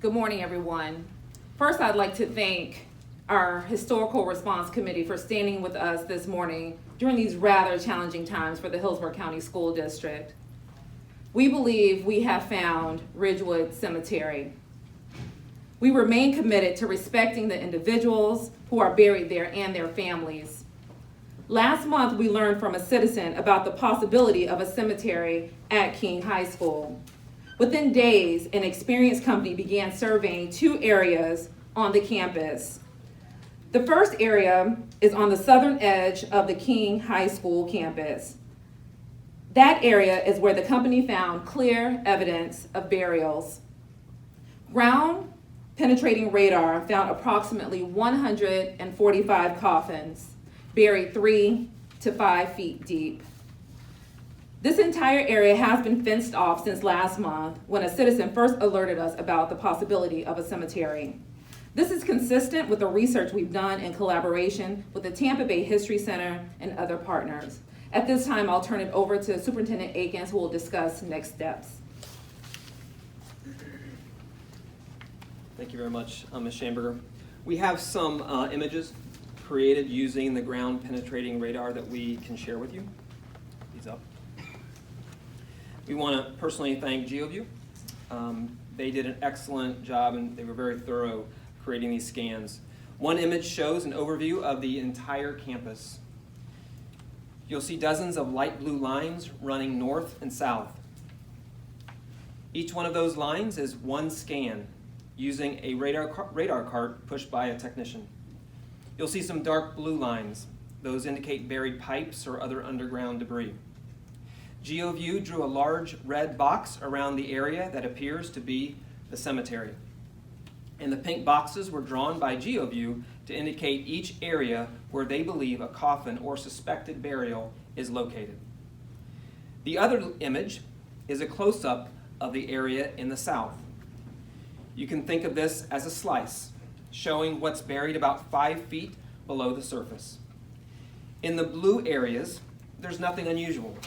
Good morning, everyone. First, I'd like to thank our Historical Response Committee for standing with us this morning during these rather challenging times for the Hillsborough County School District. We believe we have found Ridgewood Cemetery. We remain committed to respecting the individuals who are buried there and their families. Last month, we learned from a citizen about the possibility of a cemetery at King High School. Within days, an experienced company began surveying 2 areas on the campus. The first area is on the southern edge of the King High School campus. That area is where the company found clear evidence of burials. Ground penetrating radar found approximately 145 coffins buried 3 to 5 feet deep. This entire area has been fenced off since last month when a citizen first alerted us about the possibility of a cemetery. This is consistent with the research we've done in collaboration with the Tampa Bay History Center and other partners. At this time, I'll turn it over to Superintendent Akins, who will discuss next steps. Thank you very much, Ms. Schamberger. We have some images created using the ground penetrating radar that we can share with you. These up. We want to personally thank GeoView. They did an excellent job and they were very thorough creating these scans. One image shows an overview of the entire campus. You'll see dozens of light blue lines running north and south. Each one of those lines is one scan using a radar cart pushed by a technician. You'll see some dark blue lines. Those indicate buried pipes or other underground debris. GeoView drew a large red box around the area that appears to be the cemetery. And the pink boxes were drawn by GeoView to indicate each area where they believe a coffin or suspected burial is located. The other image is a close-up of the area in the south. You can think of this as a slice, showing what's buried about 5 feet below the surface. In the blue areas, there's nothing unusual,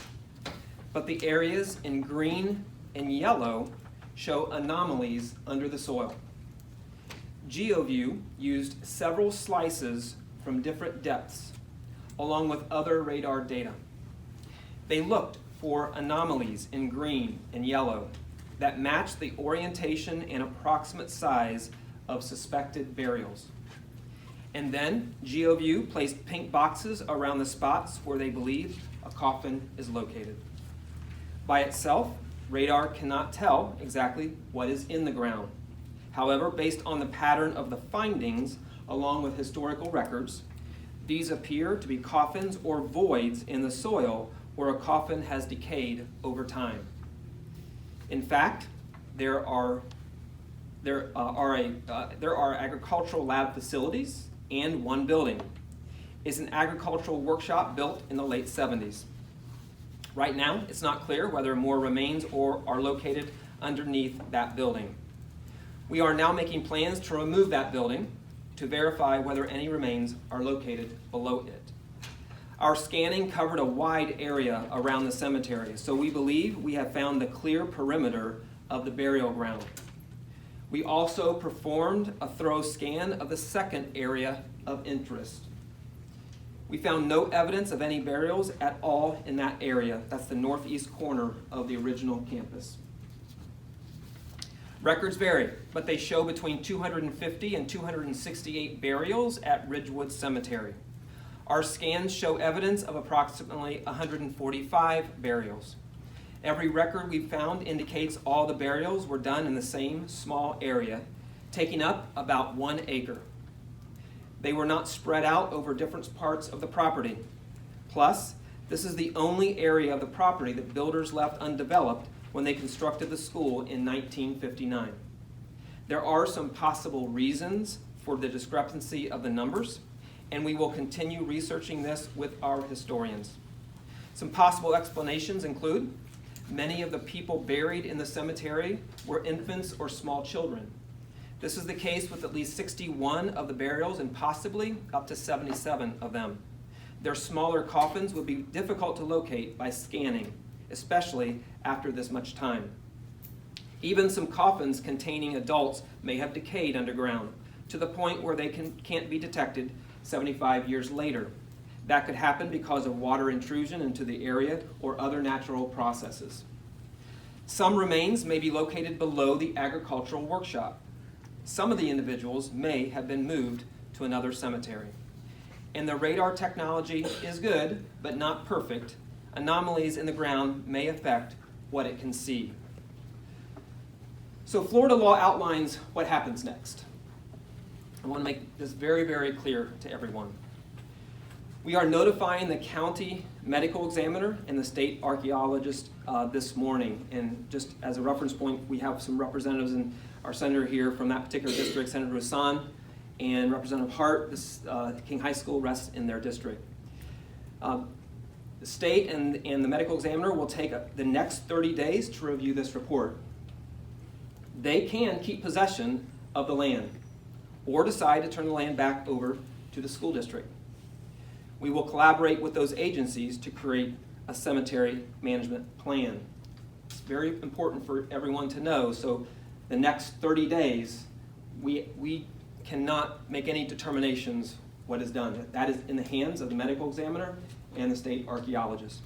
but the areas in green and yellow show anomalies under the soil. GeoView used several slices from different depths, along with other radar data. They looked for anomalies in green and yellow that matched the orientation and approximate size of suspected burials. And then GeoView placed pink boxes around the spots where they believe a coffin is located. By itself, radar cannot tell exactly what is in the ground. However, based on the pattern of the findings, along with historical records, these appear to be coffins or voids in the soil where a coffin has decayed over time. In fact, there are agricultural lab facilities and one building. It's an agricultural workshop built in the late 70s. Right now, it's not clear whether more remains are located underneath that building. We are now making plans to remove that building to verify whether any remains are located below it. Our scanning covered a wide area around the cemetery, so we believe we have found the clear perimeter of the burial ground. We also performed a thorough scan of the second area of interest. We found no evidence of any burials at all in that area. That's the northeast corner of the original campus. Records vary, but they show between 250 and 268 burials at Ridgewood Cemetery. Our scans show evidence of approximately 145 burials. Every record we've found indicates all the burials were done in the same small area, taking up about 1 acre. They were not spread out over different parts of the property. Plus, this is the only area of the property that builders left undeveloped when they constructed the school in 1959. There are some possible reasons for the discrepancy of the numbers, and we will continue researching this with our historians. Some possible explanations include many of the people buried in the cemetery were infants or small children. This is the case with at least 61 of the burials and possibly up to 77 of them. Their smaller coffins would be difficult to locate by scanning, especially after this much time. Even some coffins containing adults may have decayed underground to the point where they can't be detected 75 years later. That could happen because of water intrusion into the area or other natural processes. Some remains may be located below the agricultural workshop. Some of the individuals may have been moved to another cemetery. And the radar technology is good, but not perfect. Anomalies in the ground may affect what it can see. So Florida law outlines what happens next. I want to make this very, very clear to everyone. We are notifying the county medical examiner and the state archaeologist this morning. And just as a reference point, we have some representatives and our senator here from that particular district, Senator Hassan, and Representative Hart. King High School rests in their district. The state and the medical examiner will take the next 30 days to review this report. They can keep possession of the land or decide to turn the land back over to the school district. We will collaborate with those agencies to create a cemetery management plan. It's very important for everyone to know. So the next 30 days, we cannot make any determinations what is done. That is in the hands of the medical examiner and the state archaeologist.